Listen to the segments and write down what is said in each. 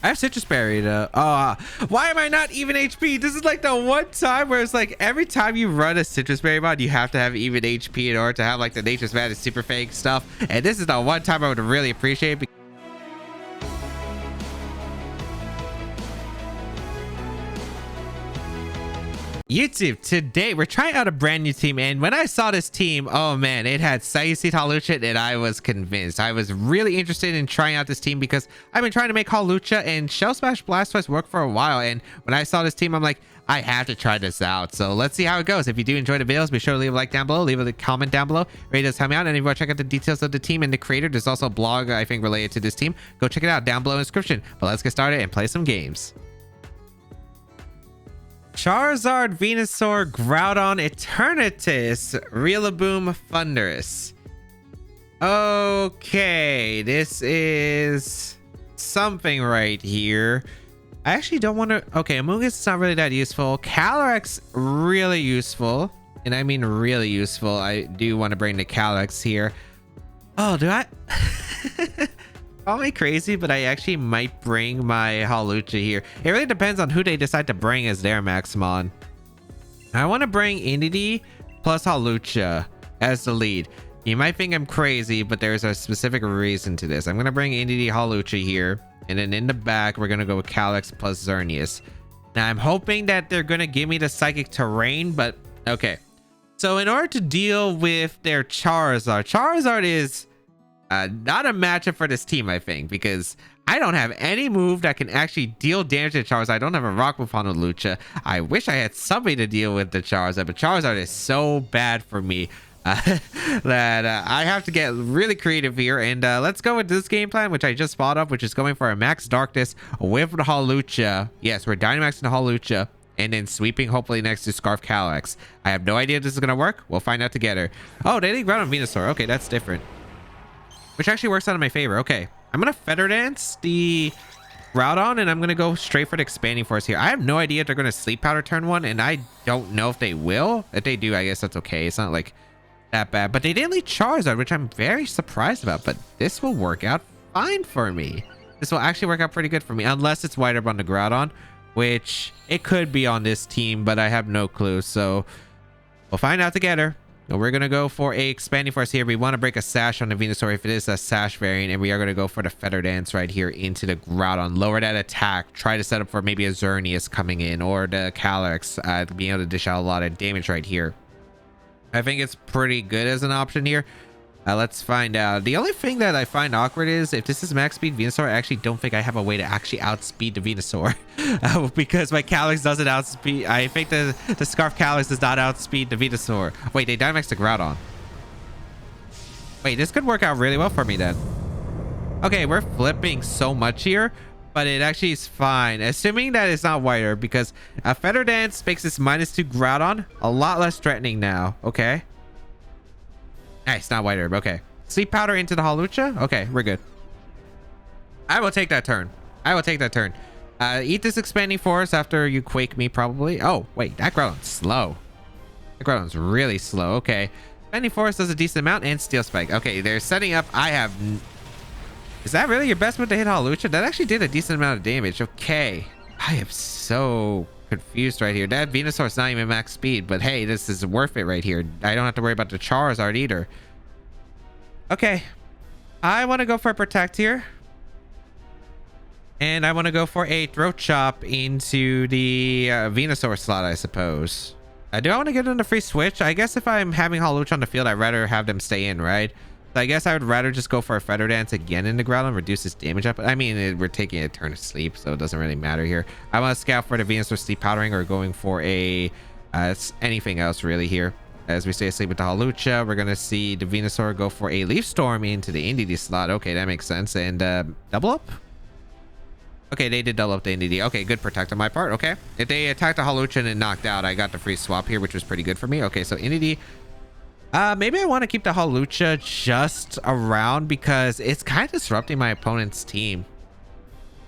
I have citrus berry though. Why am I not even HP? This is like the one time where it's like every time you run a citrus berry mod, you have to have even HP in order to have like the nature's madness super fake stuff. And this is the one time I would really appreciate. YouTube, today we're trying out a brand new team, and when I saw this team, oh man, it had Xerneas Hawlucha, and I was convinced. I was really interested in trying out this team because I've been trying to make Hawlucha and Shell Smash Blastoise work for a while, and when I saw this team, I'm like, I have to try this out. So let's see how it goes. If you do enjoy the videos, be sure to leave a like down below, leave a comment down below, rate us, help me out, and if you want to check out the details of the team and the creator, there's also a blog I think related to this team. Go check it out down below in the description. But let's get started and play some games. Charizard, Venusaur, Groudon, Eternatus, Rillaboom, Thundurus. Okay, this is something right here. I actually don't want to... Okay, Amoonguss is not really that useful. Calyrex, really useful. And I mean really useful. I do want to bring the Calyrex here. Oh, do I... Call me crazy, but I actually might bring my Hawlucha here. It really depends on who they decide to bring as their Maximon. I want to bring Inity plus Hawlucha as the lead. You might think I'm crazy, but there's a specific reason to this. I'm going to bring Inity Hawlucha here, and then in the back, we're going to go with Calyrex plus Xerneas. Now, I'm hoping that they're going to give me the Psychic Terrain, but okay. So in order to deal with their Charizard is... not a matchup for this team, I think, because I don't have any move that can actually deal damage to Charizard. I don't have a rock move on Hawlucha. I wish I had somebody to deal with the Charizard, but Charizard is so bad for me that I have to get really creative here. And let's go with this game plan, which I just thought of, which is going for a Max Darkness with the Hawlucha. Yes, we're Dynamaxing the Hawlucha and then sweeping hopefully next to Scarf Calyrex. I have no idea if this is going to work. We'll find out together. Oh, they didn't ground on Venusaur. Okay, that's different. Which actually works out in my favor. Okay, I'm going to Feather Dance the Groudon, and I'm going to go straight for the Expanding Force here. I have no idea if they're going to Sleep Powder turn one, and I don't know if they will. If they do, I guess that's okay. It's not like that bad. But they didn't leave Charizard, which I'm very surprised about. But this will work out fine for me. This will actually work out pretty good for me, unless it's White Herb on the Groudon, which it could be on this team, but I have no clue. So we'll find out together. We're going to go for a Expanding Force here. We want to break a Sash on the Venusaur if it is a Sash variant. And we are going to go for the Feather Dance right here into the Groudon. Lower that attack. Try to set up for maybe a Xerneas coming in. Or the Calyrex being able to dish out a lot of damage right here. I think it's pretty good as an option here. Let's find out. The only thing that I find awkward is if this is max speed Venusaur, I actually don't think I have a way to actually outspeed the Venusaur. Because my Calyrex doesn't outspeed. I think the Scarf Calyrex does not outspeed the Venusaur. Wait, they Dynamax the Groudon. Wait, this could work out really well for me then. Okay, we're flipping so much here, but it actually is fine. Assuming that it's not White Herb, because a Feather Dance makes this -2 Groudon a lot less threatening now. Okay. Nice, not White Herb. Okay. Sleep Powder into the Hawlucha. Okay, we're good. I will take that turn. I will take that turn. Eat this Expanding Force after you Quake me, probably. Oh, wait. That Groudon's slow. That Groudon's really slow. Okay. Expanding Force does a decent amount, and Steel Spike. Okay, they're setting up. I have... Is that really your best move to hit Hawlucha? That actually did a decent amount of damage. Okay. I am so confused right here. That Venusaur's not even max speed, but hey, this is worth it right here. I don't have to worry about the Charizard either. Okay, I want to go for a Protect here, and I want to go for a Throat Chop into the Venusaur slot, I suppose. Do I want to get in a free switch? I guess if I'm having Hawlucha on the field, I'd rather have them stay in, right? So I guess I would rather just go for a Feather Dance again in the ground and reduce his damage up. I mean, we're taking a turn of sleep, so it doesn't really matter here. I want to scout for the Venusaur Sleep Powdering or going for a anything else really here. As we stay asleep with the Hawlucha, we're going to see the Venusaur go for a Leaf Storm into the Indeedee slot. Okay, that makes sense. And double up? Okay, they did double up the Indeedee. Okay, good protect on my part. Okay. If they attacked the Hawlucha and knocked out, I got the free swap here, which was pretty good for me. Okay, so Indeedee... maybe I want to keep the Hawlucha just around because it's kind of disrupting my opponent's team.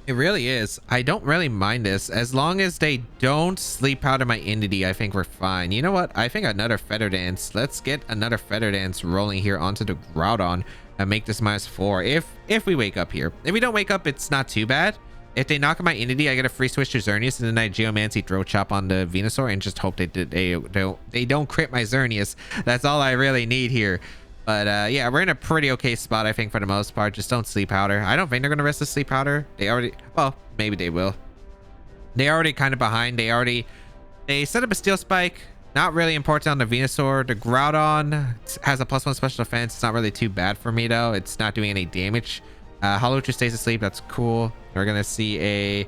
It really is. I don't really mind this. As long as they don't Sleep Powder my Indeedee, I think we're fine. You know what? I think another Feather Dance. Let's get another Feather Dance rolling here onto the Groudon and make this -4 if we wake up here. If we don't wake up, it's not too bad. If they knock out my Entity, I get a free switch to Xerneas, and then I Geomancy Throat Chop on the Venusaur and just hope they don't crit my Xerneas. That's all I really need here. But yeah, we're in a pretty okay spot, I think, for the most part. Just don't Sleep Powder. I don't think they're gonna risk the Sleep Powder. They already, well, maybe they will. They already kind of behind. They set up a Steel Spike. Not really important on the Venusaur. The Groudon has a +1 special defense. It's not really too bad for me though. It's not doing any damage. Hawlucha stays asleep. That's cool. We're gonna see a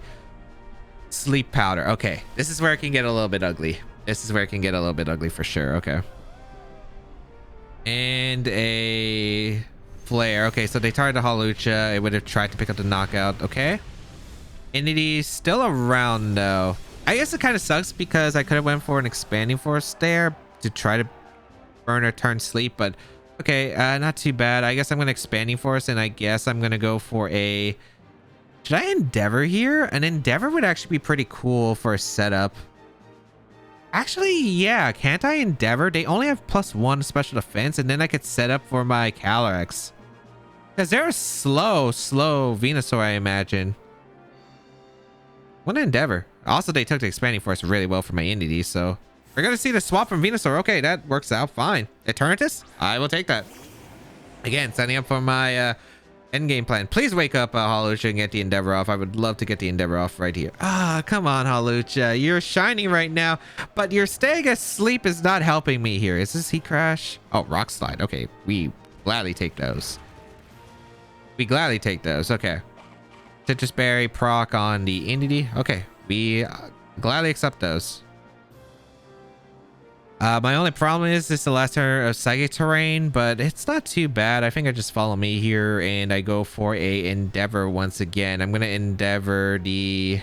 Sleep Powder. Okay, this is where it can get a little bit ugly. This is where it can get a little bit ugly for sure. Okay. And a Flare. Okay, so they targeted the Hawlucha. It would have tried to pick up the knockout. Okay. Entity still around though. I guess it kind of sucks because I could have went for an Expanding Force there to try to burn or turn sleep, but okay, not too bad. I guess I'm gonna Expanding Force, and I guess I'm gonna go for a, should I Endeavor here? An Endeavor would actually be pretty cool for a setup. Actually, yeah, can't I Endeavor? They only have +1 special defense, and then I could set up for my Calyrex. Because they're a slow Venusaur, I imagine. What Endeavor? Also, they took the Expanding Force really well for my Entity, so we're gonna see the swap from Venusaur. Okay, that works out fine. Eternatus? I will take that. Again, setting up for my end game plan. Please wake up, Hawlucha, and get the Endeavor off. I would love to get the Endeavor off right here. Ah, come on, Hawlucha. You're shining right now, but your staying asleep is not helping me here. Is this Heat Crash? Oh, Rock Slide. Okay, we gladly take those. We gladly take those. Okay. Citrus Berry proc on the Entity. Okay, we gladly accept those. My only problem is this is the last turn of Psychic Terrain, but it's not too bad. I think I just follow me here and I go for a Endeavor once again. I'm gonna Endeavor the,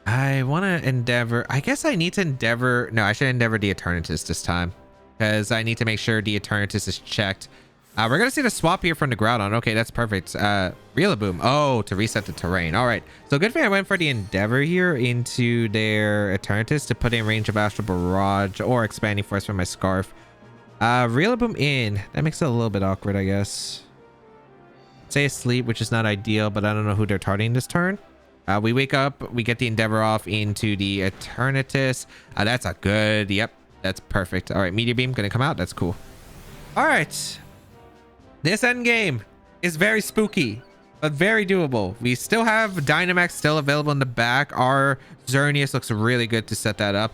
I want to Endeavor, I guess I need to Endeavor, no, I should Endeavor the Eternatus this time because I need to make sure the Eternatus is checked. We're gonna see the swap here from the Groudon. Okay, that's perfect. Rillaboom. Oh, to reset the terrain. All right. So good thing I went for the Endeavor here into their Eternatus to put in range of Astral Barrage or Expanding Force from my Scarf. Rillaboom in. That makes it a little bit awkward, I guess. Stay asleep, which is not ideal, but I don't know who they're targeting this turn. We wake up. We get the Endeavor off into the Eternatus. That's a good. Yep, that's perfect. All right, Meteor Beam gonna come out. That's cool. All right. This end game is very spooky, but very doable. We still have Dynamax still available in the back. Our Xerneas looks really good to set that up.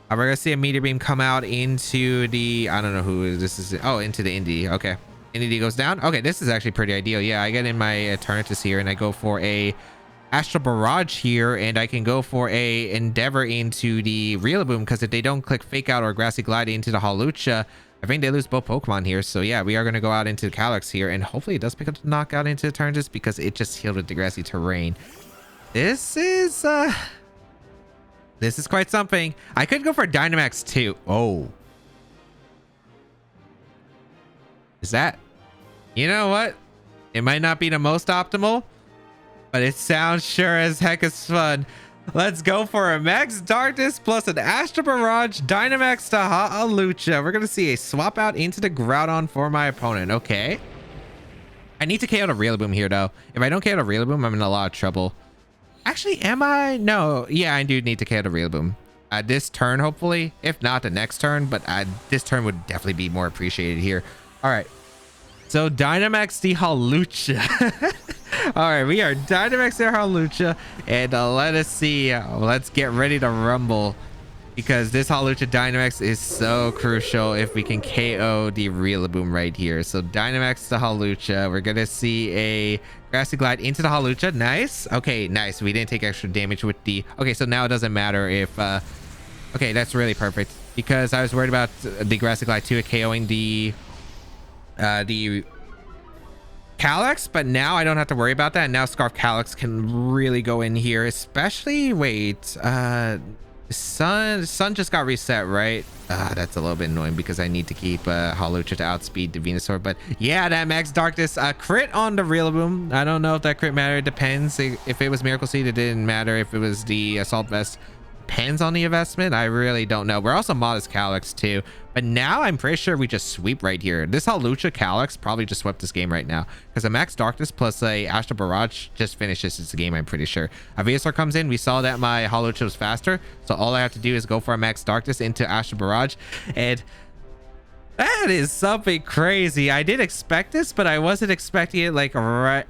We're gonna see a Meteor Beam come out into the, I don't know who this is. Oh, into the Indy. Okay, Indy goes down. Okay, this is actually pretty ideal. Yeah, I get in my Eternatus here and I go for a Astral Barrage here, and I can go for a Endeavor into the Rillaboom because if they don't click Fake Out or Grassy Glide into the Hawlucha, I think they lose both Pokemon here. So yeah, we are going to go out into the Calyrex here, and hopefully it does pick up the knockout into the Eternatus because it just healed with the Grassy Terrain. This is quite something. I could go for Dynamax too. Oh, is that, you know what, it might not be the most optimal, but it sounds sure as heck is fun. Let's go for a Max Darkness plus an Astral Barrage Dynamax to Hawlucha. We're going to see a swap out into the Groudon for my opponent. Okay. I need to KO the Rillaboom here, though. If I don't KO the Rillaboom, I'm in a lot of trouble. Actually, am I? No. Yeah, I do need to KO the Rillaboom. This turn, hopefully. If not, the next turn. But this turn would definitely be more appreciated here. All right. So Dynamax the Hawlucha. All right, we are Dynamax the Hawlucha, and let us see. Let's get ready to rumble because this Hawlucha Dynamax is so crucial if we can KO the Rillaboom right here. So Dynamax the Hawlucha. We're gonna see a Grassy Glide into the Hawlucha. Nice. Okay, nice. We didn't take extra damage with the. Okay, so now it doesn't matter if. Okay, that's really perfect because I was worried about the Grassy Glide 2 KOing the Calyrex, but now I don't have to worry about that. And now Scarf Calyrex can really go in here, especially, wait, Sun just got reset, right? That's a little bit annoying because I need to keep Hawlucha to outspeed the Venusaur. But yeah, that Max Darkness crit on the Rillaboom. I don't know if that crit mattered. It depends. If it was Miracle Seed, it didn't matter. If it was the Assault Vest, depends on the investment. I really don't know. We're also modest Calyx too, but now I'm pretty sure we just sweep right here. This Hawlucha Calyx probably just swept this game right now because a Max Darkness plus a Astral Barrage just finishes this game. I'm pretty sure. A Venusaur comes in. We saw that my Hawlucha was faster, so all I have to do is go for a Max Darkness into Astral Barrage, and that is something crazy. I did expect this, but I wasn't expecting it like right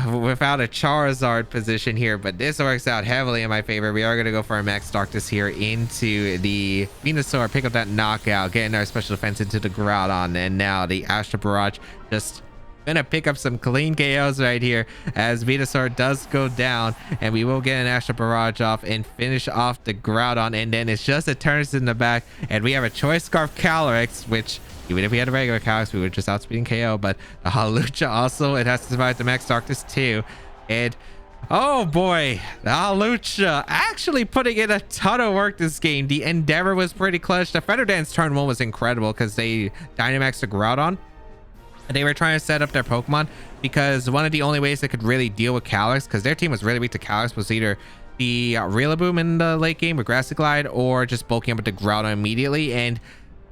without a Charizard position here. But this works out heavily in my favor. We are going to go for a Max Darkness here into the Venusaur, pick up that knockout, getting our special defense into the Groudon, and now the Astral Barrage just gonna pick up some clean KOs right here as Venusaur does go down, and we will get an Astral Barrage off and finish off the Groudon, and then it's just a turns in the back, and we have a Choice Scarf Calyrex, which even if we had a regular Calyrex, we would just outspeeding KO. But the Hawlucha also, it has to survive the Max Darkness too. And oh boy, the Hawlucha actually putting in a ton of work this game. The Endeavor was pretty clutch. The Feather Dance turn 1 was incredible because they Dynamaxed the Groudon. They were trying to set up their Pokemon because one of the only ways they could really deal with Calyrex, because their team was really weak to Calyrex, was either the Rillaboom in the late game with Grassy Glide or just bulking up with the Groudon immediately. And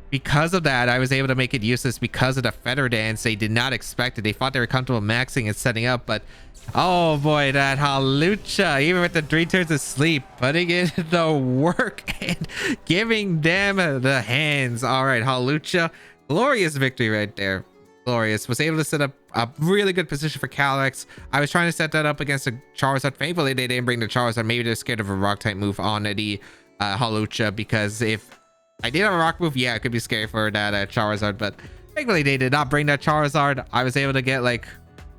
because of that, I was able to make it useless because of the Feather Dance. They did not expect it. They thought they were comfortable maxing and setting up, but oh boy, that Hawlucha, even with the 3 turns of sleep, putting in the work and giving them the hands. All right, Hawlucha, glorious victory right there. Glorious. Was able to set up a really good position for Calyrex. I was trying to set that up against a Charizard. Thankfully, they didn't bring the Charizard. Maybe they're scared of a rock type move on the Hawlucha, because if I did have a rock move, yeah, it could be scary for that Charizard, but thankfully they did not bring that Charizard. I was able to get like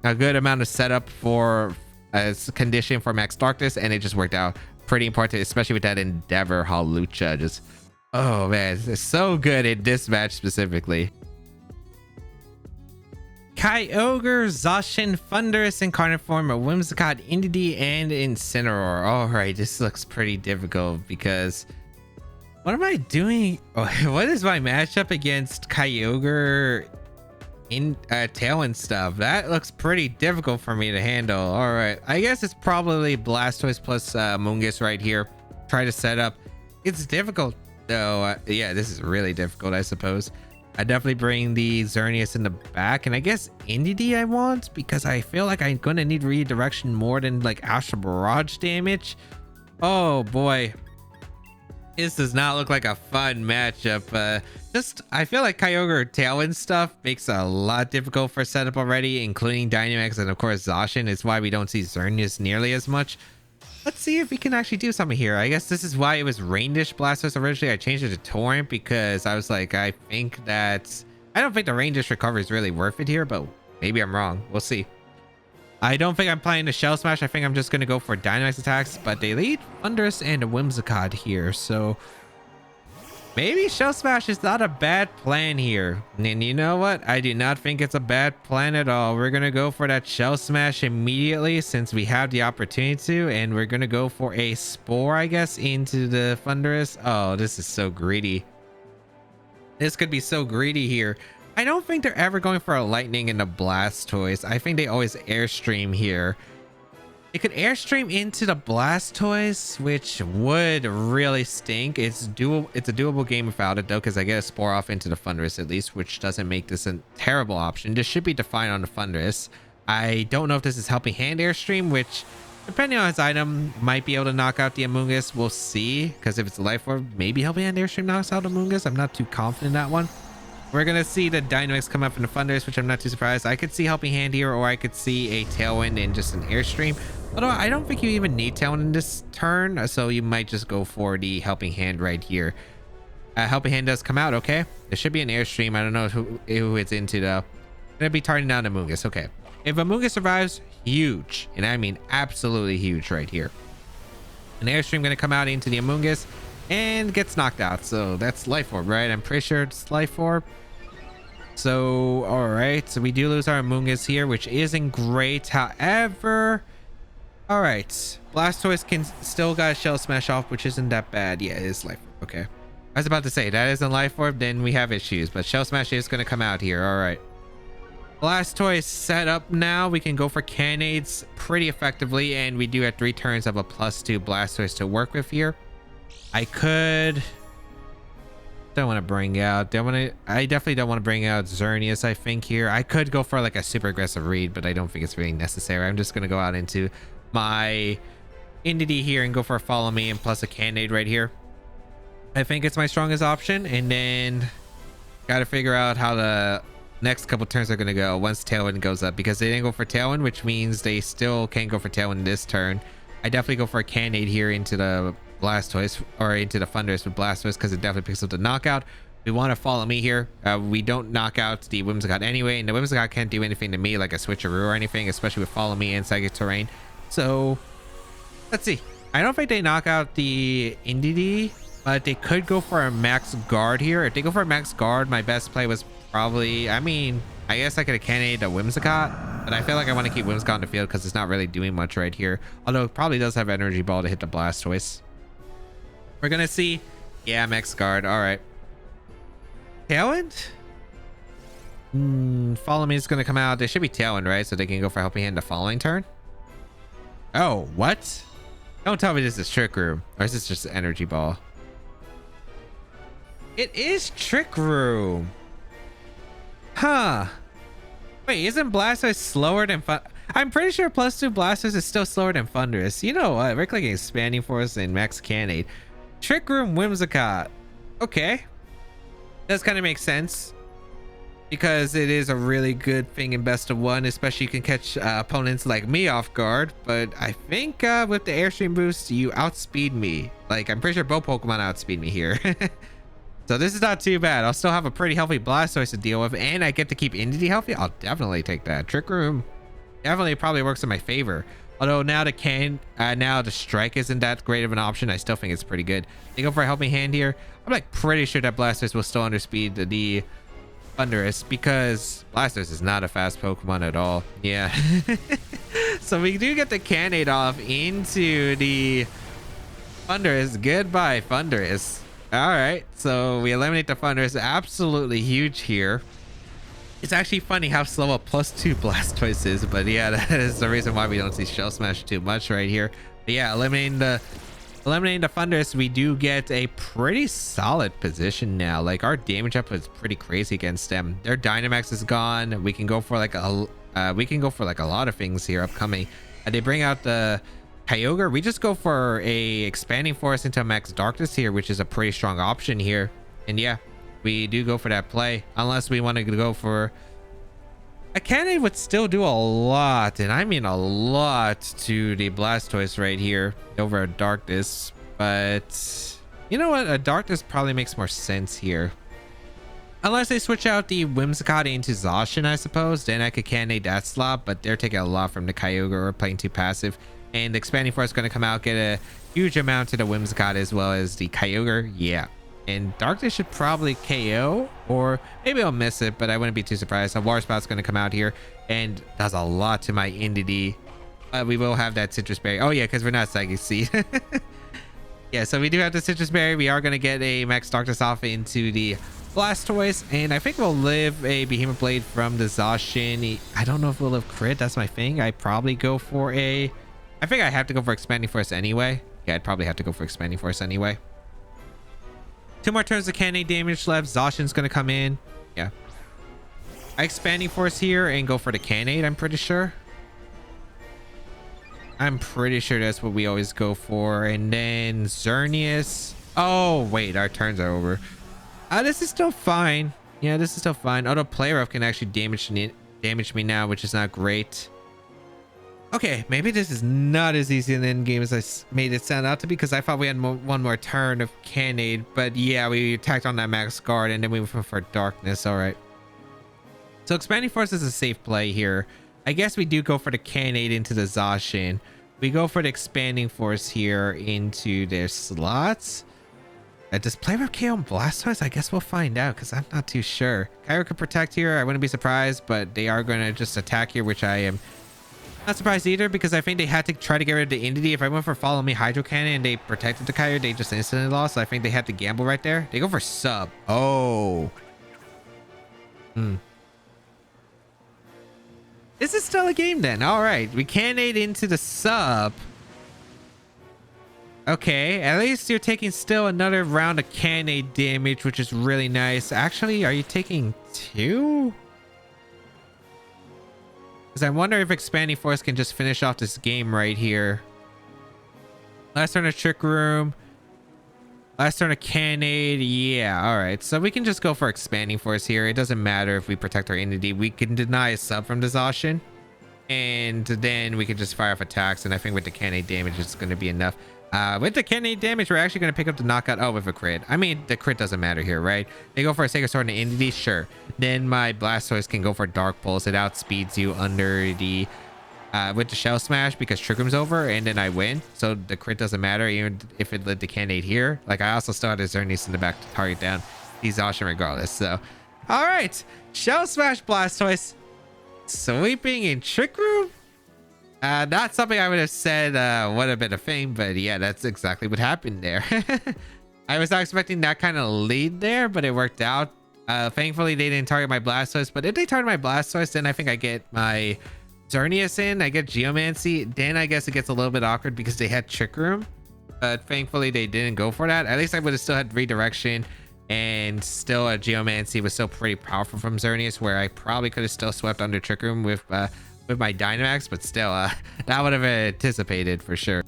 a good amount of setup for as condition for Max Darkness, and it just worked out pretty important, especially with that Endeavor Hawlucha. Just, oh man, it's so good in this match specifically. Kyogre, Zacian, Thundurus, Incarnate Form, a Whimsicott, Indeedee, and Incineroar. All right, this looks pretty difficult because what am I doing? Oh, what is my matchup against Kyogre in Tailwind stuff? That looks pretty difficult for me to handle. All right, I guess it's probably Blastoise plus Mungus right here. Try to set up. It's difficult though. Yeah, this is really difficult, I suppose. I definitely bring the Xerneas in the back, and I guess Indeedee I want because I feel like I'm gonna need redirection more than like Astral Barrage damage. Oh boy, this does not look like a fun matchup. Just I feel like Kyogre Tailwind stuff makes it a lot difficult for setup already, including Dynamax and of course Zacian. Is why we don't see Xerneas nearly as much. Let's see if we can actually do something here. I guess this is why it was Rain-Dish Blastoise originally. I changed it to Torrent because I was like, I don't think the Rain-Dish recovery is really worth it here, but maybe I'm wrong. We'll see. I don't think I'm playing the Shell Smash. I think I'm just going to go for Dynamax attacks, but they lead Thundurus and Whimsicott here, so maybe Shell Smash is not a bad plan here. And you know what? I do not think it's a bad plan at all. We're going to go for that Shell Smash immediately since we have the opportunity to. And we're going to go for a Spore, I guess, into the Thundurus. Oh, this is so greedy. This could be so greedy here. I don't think they're ever going for a Lightning in the Blastoise. I think they always Airstream here. It could Airstream into the Blastoise, which would really stink. It's a doable game without it though, because I get a Spore off into the Thundurus at least, which doesn't make this a terrible option. This should be defined on the Thundurus. I don't know if this is Helping Hand Airstream, which depending on his item might be able to knock out the Amoonguss. We'll see, because if it's a Life Orb, maybe Helping Hand Airstream knocks out Amoonguss. I'm not too confident in that one. We're gonna see the Dynamax come up in the Thundurus, which I'm not too surprised. I could see Helping Hand here, or I could see a Tailwind and just an Airstream. Although I don't think you even need Tailwind in this turn, so you might just go for the Helping Hand right here. Helping Hand does come out, okay. There should be an Airstream. I don't know who it's into though. Gonna be targeting down Amoonguss, okay. If Amoonguss survives, huge, and I mean absolutely huge right here. An Airstream gonna come out into the Amoonguss and gets knocked out, so that's Life Orb, right? I'm pretty sure it's Life Orb. So all right, so we do lose our Amoonguss here, which isn't great. However, all right, Blastoise can still got a Shell Smash off, which isn't that bad. Yeah, it is Life Orb. Okay, I was about to say that isn't Life Orb, then we have issues, but Shell Smash is going to come out here. All right, Blastoise set up now. We can go for Cannades pretty effectively, and we do have 3 turns of a +2 Blastoise to work with here. I could. Don't want to bring out. I definitely don't want to bring out Xerneas. I think here I could go for like a super aggressive read, but I don't think it's really necessary. I'm just gonna go out into my Indie here and go for a follow me and plus a Cannade right here. I think it's my strongest option, and then got to figure out how the next couple turns are gonna go once Tailwind goes up, because they didn't go for Tailwind, which means they still can't go for Tailwind this turn. I definitely go for a Cannade here into the Blastoise or into the Thundurus with Blastoise because it definitely picks up the knockout. We want to follow me here. We don't knock out the Whimsicott anyway, and the Whimsicott can't do anything to me like a switcheroo or anything, especially with follow me and psychic terrain. So let's see. I don't think they knock out the Indeedee, but they could go for a max guard here. If they go for a max guard, my best play was probably, I mean, I guess I could have Cannade a Whimsicott, but I feel like I want to keep Whimsicott on the field because it's not really doing much right here. Although it probably does have Energy Ball to hit the Blastoise. We're gonna see. Yeah, max guard. All right. Tailwind? Follow me is gonna come out. There should be Tailwind, right? So they can go for Helping Hand the following turn. Oh, what? Don't tell me this is Trick Room, or is this just Energy Ball? It is Trick Room. Huh. Wait, isn't Blastoise slower than I'm pretty sure +2 Blastoise is still slower than Thundurus. You know what? We're clicking Expanding Force and Max Cannade. Trick Room Whimsicott. Okay. Does kind of make sense. Because it is a really good thing in best of one, especially you can catch opponents like me off guard. But I think with the Airstream boost, you outspeed me. Like, I'm pretty sure both Pokemon outspeed me here. So this is not too bad. I'll still have a pretty healthy Blastoise to deal with, and I get to keep Indeedee healthy. I'll definitely take that. Trick Room definitely probably works in my favor. Although now now the Strike isn't that great of an option. I still think it's pretty good. They go for a Helping Hand here. I'm like pretty sure that Blastoise will still underspeed the Thundurus because Blastoise is not a fast Pokemon at all. Yeah. So we do get the Cannade off into the Thundurus. Goodbye, Thundurus. All right, so we eliminate the Thundurus. Absolutely huge here. It's actually funny how slow a +2 Blastoise is, but yeah, that is the reason why we don't see Shell Smash too much right here. But yeah, eliminating the Thundurus, we do get a pretty solid position now. Like, our damage up is pretty crazy against them. Their Dynamax is gone. We can go for like a lot of things here upcoming. They bring out the Kyogre. We just go for a Expanding Force into Max Darkness here, which is a pretty strong option here. And yeah, we do go for that play, unless we want to go for a Cannade. Would still do a lot, and I mean a lot, to the Blastoise right here over a Darkness. But you know what, a Darkness probably makes more sense here, unless they switch out the Whimsicott into Zacian, I suppose. Then I could Cannade that slot, but they're taking a lot from the Kyogre. We're playing too passive, and the Expanding Force is going to come out, get a huge amount to the Whimsicott as well as the Kyogre. Yeah. And Darkness should probably KO, or maybe I'll miss it, but I wouldn't be too surprised. A Water Spout's going to come out here and does a lot to my Indeedee. But we will have that Citrus Berry. Oh yeah, because we're not Psychic Seed. Yeah, so we do have the Citrus Berry. We are going to get a Max Darkness off into the Blastoise, and I think we'll live a Behemoth Blade from the Zacian. I don't know if we'll live Crit. That's my thing. I probably go for I think I have to go for Expanding Force anyway. Yeah, I'd probably have to go for Expanding Force anyway. 2 more turns of Cannade damage left. Zacian's gonna come in. Yeah. Expanding Force here and go for the Cannade, I'm pretty sure. I'm pretty sure that's what we always go for. And then Xerneas. Oh, wait, our turns are over. This is still fine. Yeah, this is still fine. Although Play Rough can actually damage me now, which is not great. Okay, maybe this is not as easy in the end game as I made it sound out to be, because I thought we had one more turn of Cannade. But yeah, we attacked on that Max Guard and then we went for Darkness. All right. So Expanding Force is a safe play here. I guess we do go for the Cannade into the Zacian. We go for the Expanding Force here into their slots. Does Play Rough KO on Blastoise? I guess we'll find out, because I'm not too sure. Kyogre could protect here. I wouldn't be surprised, but they are going to just attack here, which I am not surprised either, because I think they had to try to get rid of the Indeedee. If I went for Follow Me Hydro Cannon and they protected the Kyogre, they just instantly lost. So I think they had to gamble right there. They go for Sub. Oh. This is still a game then. All right. We Cannade into the Sub. Okay, at least you're taking still another round of cannon damage, which is really nice. Actually, are you taking 2? Because I wonder if Expanding Force can just finish off this game right here. Last turn of Trick Room. Last turn of Cannade. Yeah, alright. So we can just go for Expanding Force here. It doesn't matter if we protect our entity. We can deny a sub from Exhaustion. And then we can just fire off attacks. And I think with the Cannade damage, it's going to be enough. With the Cannade damage, we're actually going to pick up the knockout. Oh, with a crit. I mean, the crit doesn't matter here, right? They go for a Sacred Sword and an entity. Sure. Then my Blastoise can go for Dark Pulse. It outspeeds you under the... with the Shell Smash because Trick Room's over and then I win. So the crit doesn't matter even if it led to Cannade here. Like I also still had a Xerneas in the back to target down Exhaustion regardless. So, all right. Shell Smash Blastoise. Sweeping in Trick Room. Not something I would have said would have been a thing, but yeah, that's exactly what happened there. I was not expecting that kind of lead there, but it worked out. Thankfully, they didn't target my Blastoise, but if they target my Blastoise, then I think I get my Xerneas in, I get Geomancy, then I guess it gets a little bit awkward because they had Trick Room, but thankfully they didn't go for that. At least I would have still had Redirection, and still a Geomancy was still pretty powerful from Xerneas, where I probably could have still swept under Trick Room with my Dynamax, but still, that would have anticipated for sure.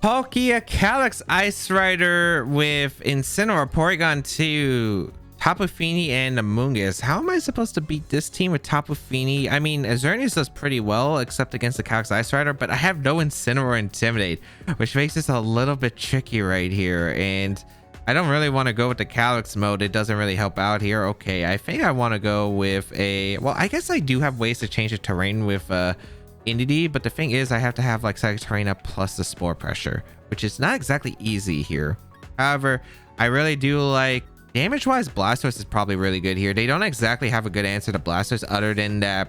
Palkia, Calyx, Ice Rider with Incineroar, Porygon 2, Tapu Fini, and Amoonguss. How am I supposed to beat this team with Tapu Fini? I mean, Xerneas does pretty well, except against the Calyx Ice Rider, but I have no Incineroar or Intimidate, which makes this a little bit tricky right here. And I don't really want to go with the Calyx mode. It doesn't really help out here. Okay, I think I want to go with a... Well, I guess I do have ways to change the terrain with Entity, but the thing is I have to have like Psychic Terrain up plus the Spore Pressure, which is not exactly easy here. However, I really do like... Damage-wise, Blastoise is probably really good here. They don't exactly have a good answer to Blastoise other than that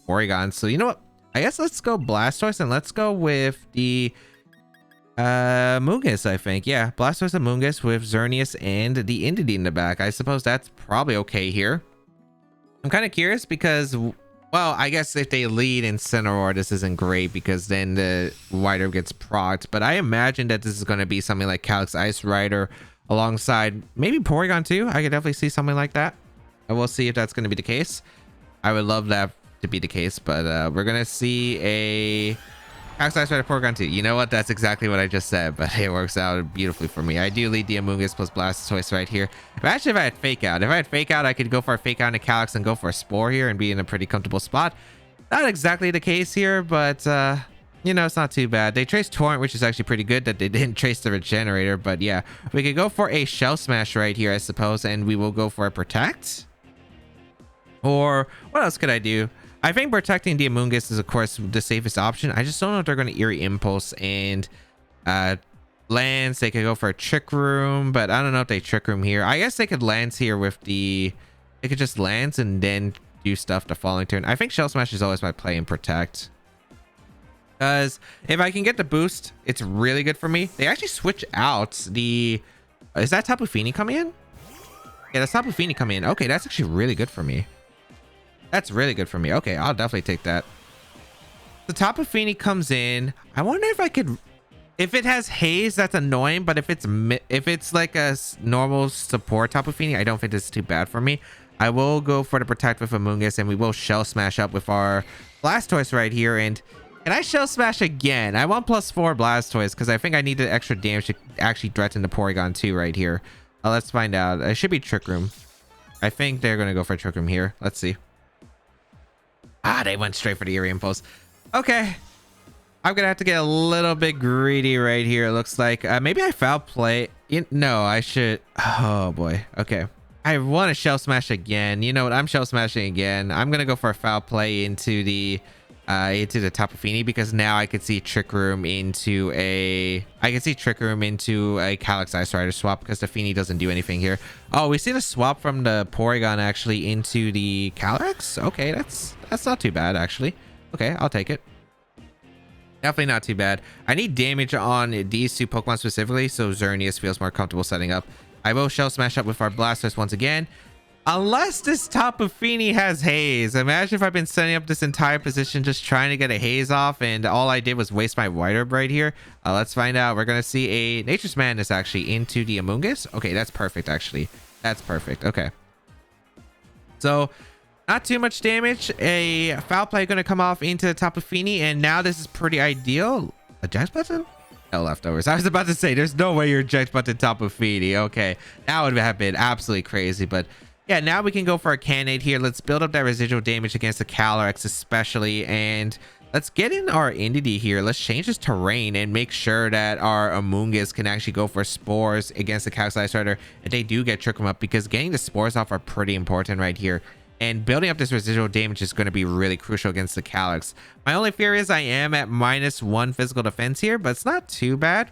Porygon. So you know what? I guess let's go Blastoise and let's go with the... Amoonguss, I think. Yeah, Blastoise and Amoonguss with Xerneas and the Entity in the back. I suppose that's probably okay here. I'm kind of curious because, well, I guess if they lead Incineroar, this isn't great because then the Rider gets procced. But I imagine that this is going to be something like Calyx Ice Rider alongside maybe Porygon 2. I could definitely see something like that. And we'll see if that's going to be the case. I would love that to be the case, but we're going to see a... Calyx Ice Rider, Porygon 2. You know what? That's exactly what I just said, but it works out beautifully for me. I do lead the Amoonguss plus Blastoise right here. Imagine if I had Fake Out. If I had Fake Out, I could go for a Fake Out in a Calyx and go for a Spore here and be in a pretty comfortable spot. Not exactly the case here, but, you know, it's not too bad. They traced Torrent, which is actually pretty good that they didn't trace the Regenerator, but yeah. We could go for a Shell Smash right here, I suppose, and we will go for a Protect. Or what else could I do? I think protecting the Amoonguss is, of course, the safest option. I just don't know if they're going to Eerie Impulse and Lance. They could go for a Trick Room, but I don't know if they Trick Room here. I guess they could Lance here with the... They could just Lance and then do stuff the following turn. I think Shell Smash is always my play in Protect. Because if I can get the boost, it's really good for me. They actually switch out the... Is that Tapu Fini coming in? Yeah, that's Tapu Fini coming in. Okay, that's actually really good for me. That's really good for me. Okay, I'll definitely take that. The Tapu Fini comes in. I wonder if I could... If it has Haze, that's annoying. But if it's like a normal support Tapu Fini, I don't think this is too bad for me. I will go for the Protect with Amoonguss, and we will Shell Smash up with our Blastoise right here. And can I Shell Smash again? I want +4 Blastoise because I think I need the extra damage to actually threaten the Porygon 2 right here. Let's find out. It should be Trick Room. I think they're going to go for Trick Room here. Let's see. Ah, they went straight for the Eerie Impulse. Okay. I'm going to have to get a little bit greedy right here, it looks like. Maybe I foul play. No, I should... Oh, boy. Okay. I want to Shell Smash again. You know what? I'm Shell Smashing again. I'm going to go for a foul play into the Tapu Fini because now I could see Trick Room into a... I can see Trick Room into a Calyx Ice Rider swap because the Fini doesn't do anything here. Oh, we see the swap from the Porygon actually into the Calyx? Okay, that's not too bad, actually. Okay, I'll take it. Definitely not too bad. I need damage on these two Pokemon specifically, so Xerneas feels more comfortable setting up. I will Shell Smash up with our Blastoise once again. Unless this Tapu Fini has haze. Imagine if I've been setting up this entire position just trying to get a haze off and all I did was waste my White Herb right here. Let's find out. We're going to see a Nature's Madness actually into the Amoonguss. Okay, that's perfect actually. That's perfect. Okay. So, not too much damage. A Foul Play going to come off into the Tapu Fini, and now this is pretty ideal. A Jax button? No leftovers. I was about to say, there's no way you're Jax button Tapu Fini. Okay, that would have been absolutely crazy, but yeah, now we can go for a Cannonade here. Let's build up that residual damage against the Calyrex especially, and let's get in our Entity here. Let's change this terrain and make sure that our Amoonguss can actually go for spores against the Calyrex Ice Rider if they do get Trick 'em Up, because getting the spores off are pretty important right here. And building up this residual damage is going to be really crucial against the Calyrex. My only fear is I am at -1 physical defense here, but it's not too bad.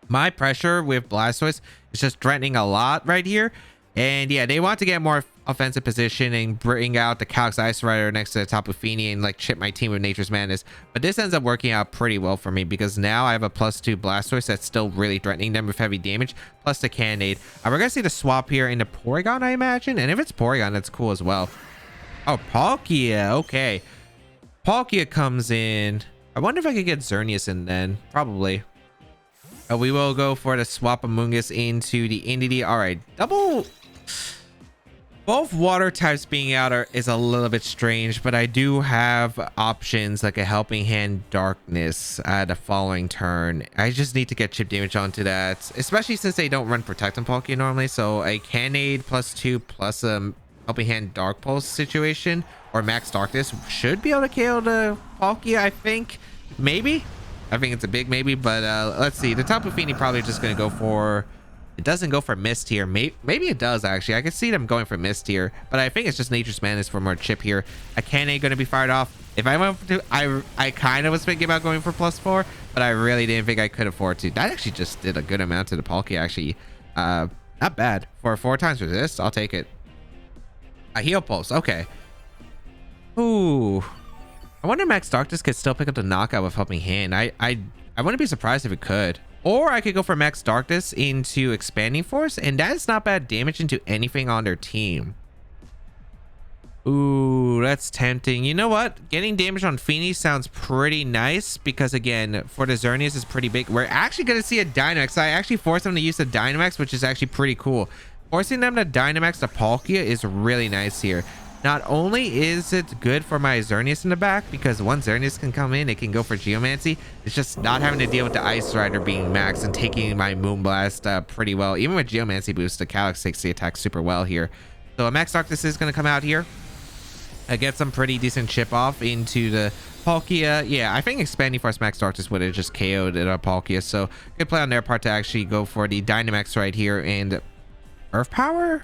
My pressure with Blastoise is just threatening a lot right here. And yeah, they want to get more offensive position and bring out the Calyrex Ice Rider next to the Tapu Fini and like chip my team with Nature's Madness. But this ends up working out pretty well for me because now I have a +2 Blastoise that's still really threatening them with heavy damage, plus the Cannonade. We're going to see the swap here into Porygon, I imagine. And if it's Porygon, that's cool as well. Oh, Palkia. Okay. Palkia comes in. I wonder if I could get Xerneas in then. Probably. We will go for the swap Amoonguss into the Entity. All right. Double... Both water types being out is a little bit strange, but I do have options like a Helping Hand Darkness the following turn. I just need to get chip damage onto that, especially since they don't run Protect on Palkia normally. So a Cannonade +2 plus a Helping Hand Dark Pulse situation or Max Darkness should be able to KO the Palkia, I think. Maybe. I think it's a big maybe, but let's see. The Tapu Fini probably just going to go for... It doesn't go for Mist here. Maybe it does, actually. I can see them going for Mist here, but I think it's just Nature's Madness for more chip here. A Cannonade going to be fired off. If I went to... I kind of was thinking about going for +4, but I really didn't think I could afford to. That actually just did a good amount to the Palkia, actually. Not bad. For 4 times resist, I'll take it. A Heal Pulse. Okay. Ooh. I wonder if Max Darkness could still pick up the knockout with Helping Hand. I wouldn't be surprised if it could. Or I could go for Max Darkness into Expanding Force, and that's not bad damage into anything on their team. Ooh, that's tempting. You know what? Getting damage on Fini sounds pretty nice because, again, for the Xerneas is pretty big. We're actually going to see a Dynamax. I actually forced them to use the Dynamax, which is actually pretty cool. Forcing them to Dynamax the Palkia is really nice here. Not only is it good for my Xerneas in the back, because once Xerneas can come in, it can go for Geomancy. It's just not having to deal with the Ice Rider being maxed and taking my Moonblast pretty well. Even with Geomancy boost, the Calyrex takes the attack super well here. So a Max Darkness is going to come out here. I get some pretty decent chip off into the Palkia. Yeah, I think Expanding Force Max Darkness would have just KO'd the Palkia. So good play on their part to actually go for the Dynamax right here. And Earth Power?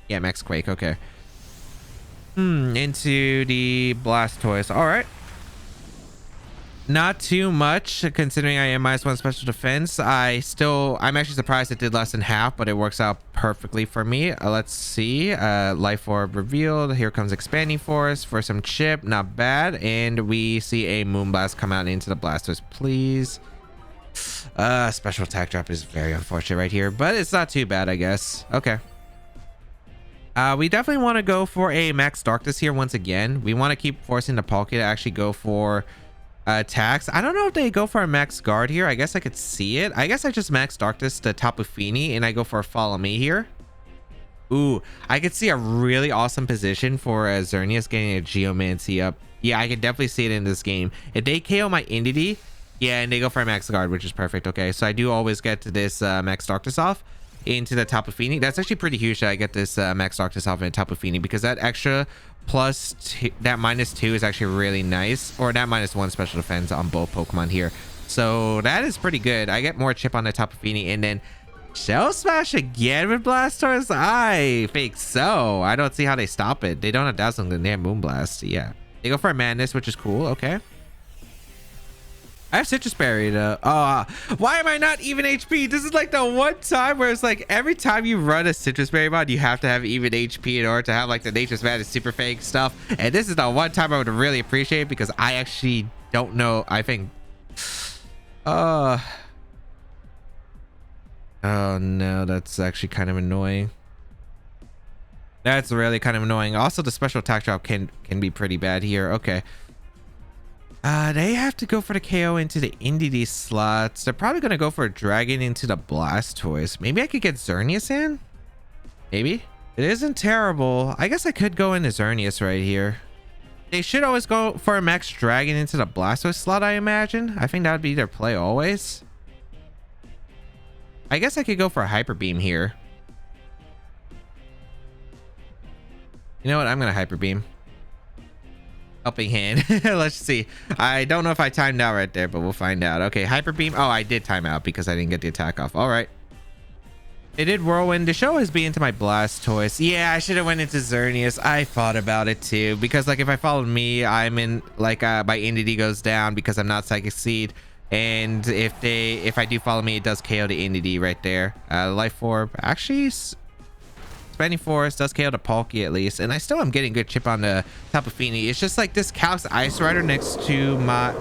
Yeah, Max Quake. Okay. Into the Blastoise. All right. Not too much considering I am -1 special defense. I'm actually surprised it did less than half, but it works out perfectly for me. Let's see. Life Orb revealed. Here comes Expanding Force for some chip. Not bad. And we see a Moonblast come out into the Blastoise. Please. Special attack drop is very unfortunate right here, but it's not too bad, I guess. Okay. We definitely want to go for a Max Darkness here once again. We want to keep forcing the Palkia to actually go for attacks. I don't know if they go for a Max Guard here. I guess I could see it. I guess I just Max Darkness to Tapu Fini and I go for a Follow Me here. Ooh, I could see a really awesome position for Xerneas getting a Geomancy up. Yeah, I can definitely see it in this game. If they KO my Entity, yeah, and they go for a Max Guard, which is perfect. Okay, so I do always get this Max Darkness off into the Tapu Fini. That's actually pretty huge that I get this Max Darkness off in Tapu Fini, because that extra +2, that -2 is actually really nice, or that -1 special defense on both Pokemon here. So that is pretty good. I get more chip on the Tapu Fini, and then Shell Smash again with Blastoise? I think so. I don't see how they stop it. They don't have Dazzling, they have Moonblast. Yeah. They go for a Madness, which is cool. Okay. I have Citrus Berry though. Why am I not even HP? This is like the one time where it's like every time you run a Citrus Berry mod, you have to have even HP in order to have like the Nature's Madness Super Fake stuff. And this is the one time I would really appreciate it, because I actually don't know. I think. Oh no, that's actually kind of annoying. That's really kind of annoying. Also, the special attack drop can be pretty bad here. Okay. They have to go for the KO into the NDD slots. They're probably going to go for a dragon into the Blastoise. Maybe I could get Xerneas in? Maybe? It isn't terrible. I guess I could go into Xerneas right here. They should always go for a max dragon into the Blastoise slot, I imagine. I think that would be their play always. I guess I could go for a Hyper Beam here. You know what? I'm going to Hyper Beam. Helping hand. Let's see. I don't know if I timed out right there, but we'll find out. Okay, Hyper Beam. Oh, I did time out because I didn't get the attack off. All right. It did Whirlwind. The show is be into my Blastoise. Yeah, I should have went into Xerneas. I thought about it too, because like if I followed me, I'm in like my NDD goes down because I'm not Psychic Seed, and if I do follow me, it does KO the NDD right there. Life Orb actually. Spending Force does KO the Palkia at least, and I still am getting good chip on the Tapu Fini. It's just like this Calyx Ice Rider next to my...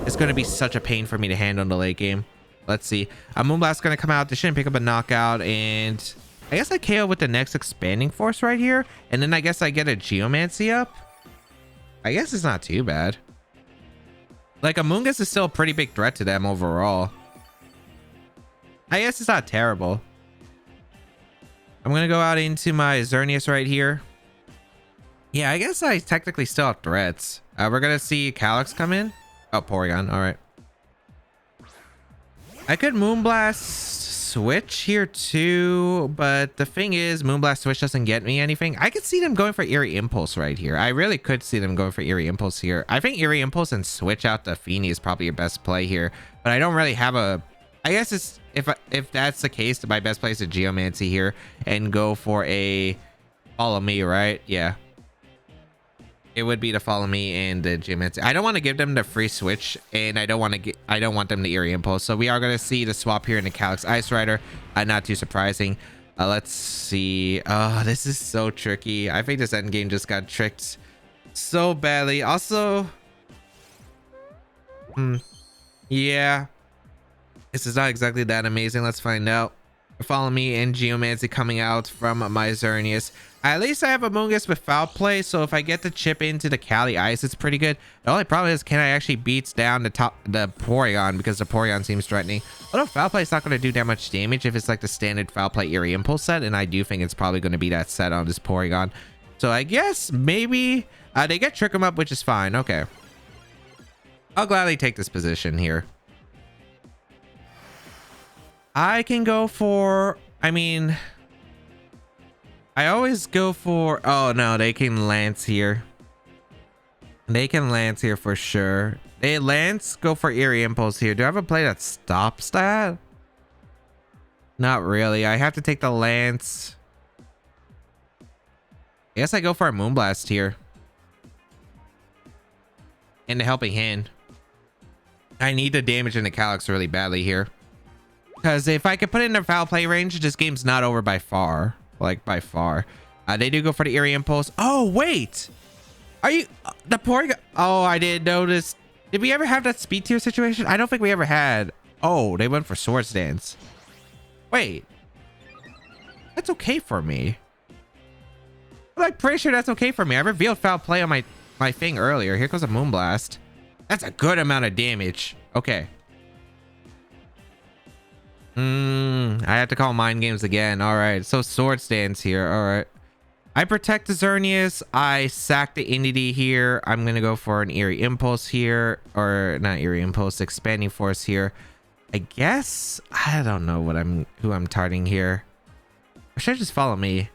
It's going to be such a pain for me to handle in the late game. Let's see. A Moonblast's going to come out. They shouldn't pick up a knockout, and I guess I KO with the next Expanding Force right here, and then I guess I get a Geomancy up. I guess it's not too bad. Like, Amoonguss is still a pretty big threat to them overall. I guess it's not terrible. I'm going to go out into my Xerneas right here. Yeah, I guess I technically still have threats. We're going to see Calyx come in. Oh, Porygon. All right. I could Moonblast Switch here too, but the thing is, Moonblast Switch doesn't get me anything. I could see them going for Eerie Impulse right here. I really could see them going for Eerie Impulse here. I think Eerie Impulse and switch out the Fini is probably your best play here, but I don't really have a... I guess it's if that's the case, my best play is a Geomancy here and go for a Follow Me, right? Yeah. It would be to Follow Me and the Geomancy. I don't want to give them the free switch, and I don't want them to Eerie Impulse. So we are going to see the swap here in the Calyx Ice Rider. Not too surprising. Let's see. Oh, this is so tricky. I think this end game just got tricked so badly. Also, yeah. This is not exactly that amazing. Let's find out. Follow Me and Geomancy coming out from my Xerneas. At least I have Amoonguss with Foul Play, so if I get the chip into the Cali Ice, it's pretty good. The only problem is, can I actually beat down the Porygon, because the Porygon seems threatening. Although Foul Play is not going to do that much damage if it's like the standard Foul Play Eerie Impulse set, and I do think it's probably going to be that set on this Porygon. So I guess maybe they get Trick 'em Up, which is fine. Okay. I'll gladly take this position here. I can go for, I mean, I always go for, oh no, they can Lance here. They can Lance here for sure. They Lance, go for Eerie Impulse here. Do I have a play that stops that? Not really. I have to take the Lance. I guess I go for a Moonblast here. And the Helping Hand. I need the damage in the Calyx really badly here. Because if I could put it in their Foul Play range, this game's not over by far. Like, by far. They do go for the Eerie Impulse. Oh, wait! Are you... the Porygon... Oh, I didn't notice. Did we ever have that Speed Tier situation? I don't think we ever had. Oh, they went for Swords Dance. Wait. That's okay for me. I'm like pretty sure that's okay for me. I revealed Foul Play on my thing earlier. Here goes a Moonblast. That's a good amount of damage. Okay. I have to call Mind Games again. All right, so Sword Stance here. All right, I protect the Xerneas. I sack the NDD here. I'm gonna go for an Eerie Impulse here, or not Eerie Impulse, Expanding Force here. I guess I don't know who I'm targeting here. Or should I just Follow Me?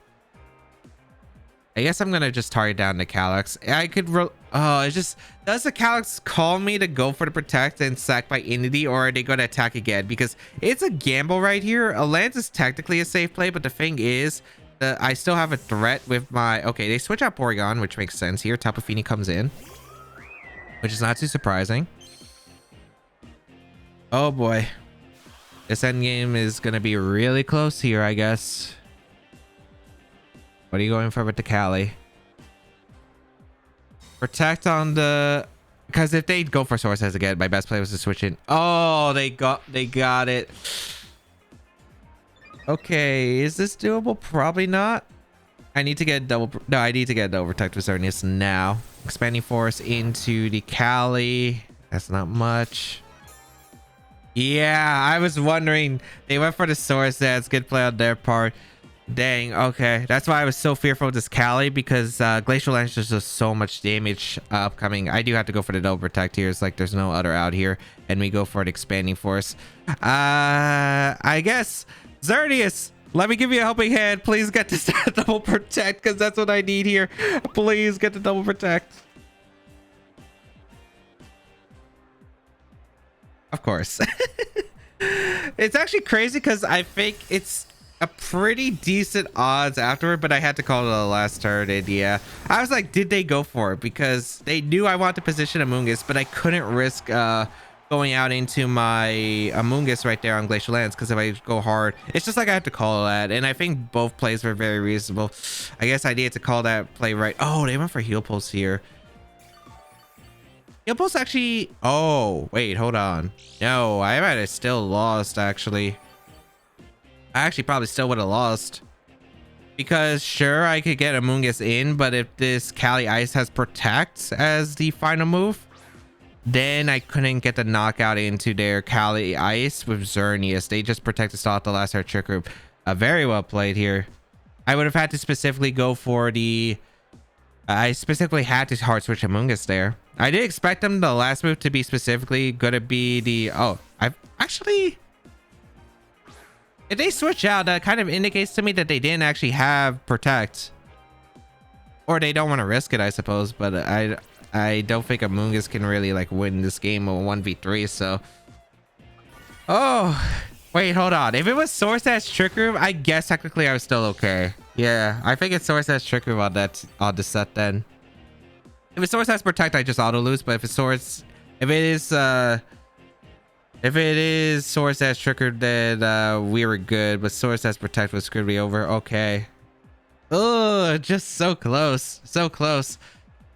I guess I'm gonna just target down the Calyx. I could it's just, does the Calyx call me to go for the protect and sack by Entity, or are they going to attack again? Because it's a gamble right here. A Lance is technically a safe play, but the thing is that I still have a threat with my... Okay, they switch out Porygon, which makes sense here. Tapu Fini comes in, which is not too surprising. Oh boy. This endgame is going to be really close here, I guess. What are you going for with the Cali? Protect on the... Because if they go for Source as again, my best play was to switch in. Oh, they got it. Okay, is this doable? Probably not. I need to get double. No, I need to get double protect with Xerneas now. Expanding force into the Cali. That's not much. Yeah, I was wondering. They went for the source. That's good play on their part. Dang. Okay, that's why I was so fearful of this Cali, because Glacial Lance is just so much damage upcoming. I do have to go for the double protect here. It's like there's no other out here, and we go for an expanding force. I guess Xerneas, let me give you a helping hand. Please get this double protect, because that's what I need here. Please get the double protect. Of course. It's actually crazy because I think it's a pretty decent odds afterward, but I had to call it the last turn. And yeah, I was like, did they go for it? Because they knew I wanted to position Amoonguss, but I couldn't risk going out into my Amoonguss right there on Glacial Lance, because if I go hard, it's just like I have to call that. And I think both plays were very reasonable. I guess I needed to call that play right. Oh, they went for Heal Pulse here. Heal Pulse actually... Oh, wait, hold on. No, I might have still lost, actually. I actually probably still would have lost. Because sure, I could get Amoonguss in, but if this Cali Ice has Protect as the final move, then I couldn't get the knockout into their Cali Ice with Xerneas. They just protected stall at the last hard trick group. Very well played here. I would have had to specifically go for the... I specifically had to hard switch Amoonguss there. I did expect them the last move to be specifically gonna be the... Oh, I've actually... If they switch out, that kind of indicates to me that they didn't actually have Protect. Or they don't want to risk it, I suppose. But I don't think Amoonguss can really like win this game of 1v3, so... Oh, wait, hold on. If it was Source Edge Trick Room, I guess technically I was still okay. Yeah, I think it's Source Edge Trick Room on the set then. If it's Source Edge Protect, I just auto lose. But if it's Source... If it is Source Edge Trick Room, then we were good. But Source Edge Protect was screwed me over. Okay. Oh, just so close. So close.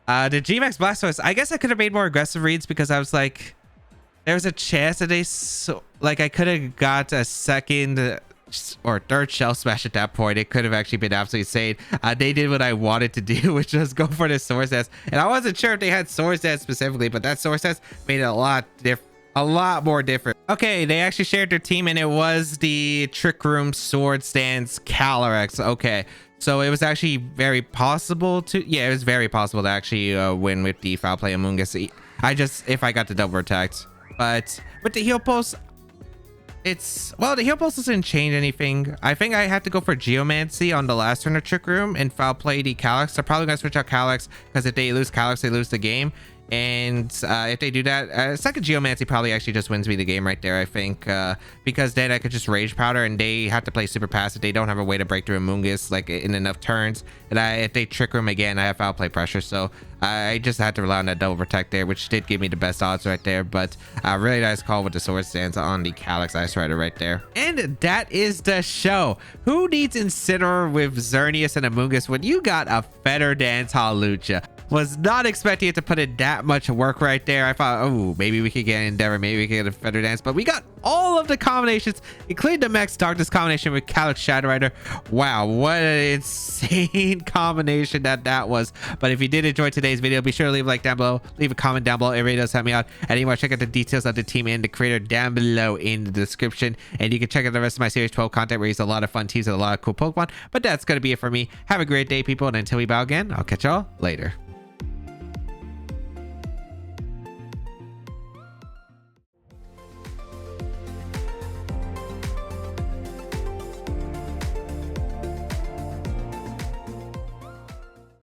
The G-Max Blastoise, I guess I could have made more aggressive reads, because I was like... There was a chance that they... Like, I could have got a second... or third Shell Smash at that point. It could have actually been absolutely insane. They did what I wanted to do, which was go for the Source Dance. And I wasn't sure if they had Source Dance specifically, but that Source Dance made it a lot more different. Okay, they actually shared their team, and it was the Trick Room Sword Stance Calyrex. Okay, so it was actually very possible to... Yeah, it was very possible to actually win with the Foul Play Amoonguss. If I got the double attacked. But with the Heal Pulse... Well, the Heal Pulse doesn't change anything. I think I have to go for Geomancy on the last turn of Trick Room and foul play the Calyrex. They're probably going to switch out Calyrex, because if they lose Calyrex, they lose the game. And if they do that, second Geomancy probably actually just wins me the game right there, I think. Because then I could just Rage Powder, and they have to play super passive. They don't have a way to break through Amoonguss like in enough turns. And if they Trick Room again, I have foul play pressure. So I just had to rely on that double protect there, which did give me the best odds right there. But really nice call with the Sword Stance on the Calyrex Ice Rider right there. And that is the show. Who needs Incineroar with Xerneas and Amoonguss when you got a Xerneas Hawlucha? Was not expecting it to put in that much work right there. I thought, oh, maybe we could get Endeavor, maybe we could get a Feather Dance, but we got all of the combinations, including the Max Darkness combination with Calyrex Shadow Rider. Wow, what an insane combination that was. But if you did enjoy today's video, be sure to leave a like down below, leave a comment down below. It really does help me out. And you want to check out the details of the team and the creator down below in the description. And you can check out the rest of my Series 12 content, where you use a lot of fun teams and a lot of cool Pokemon. But that's going to be it for me. Have a great day, people. And until we bow again, I'll catch y'all later.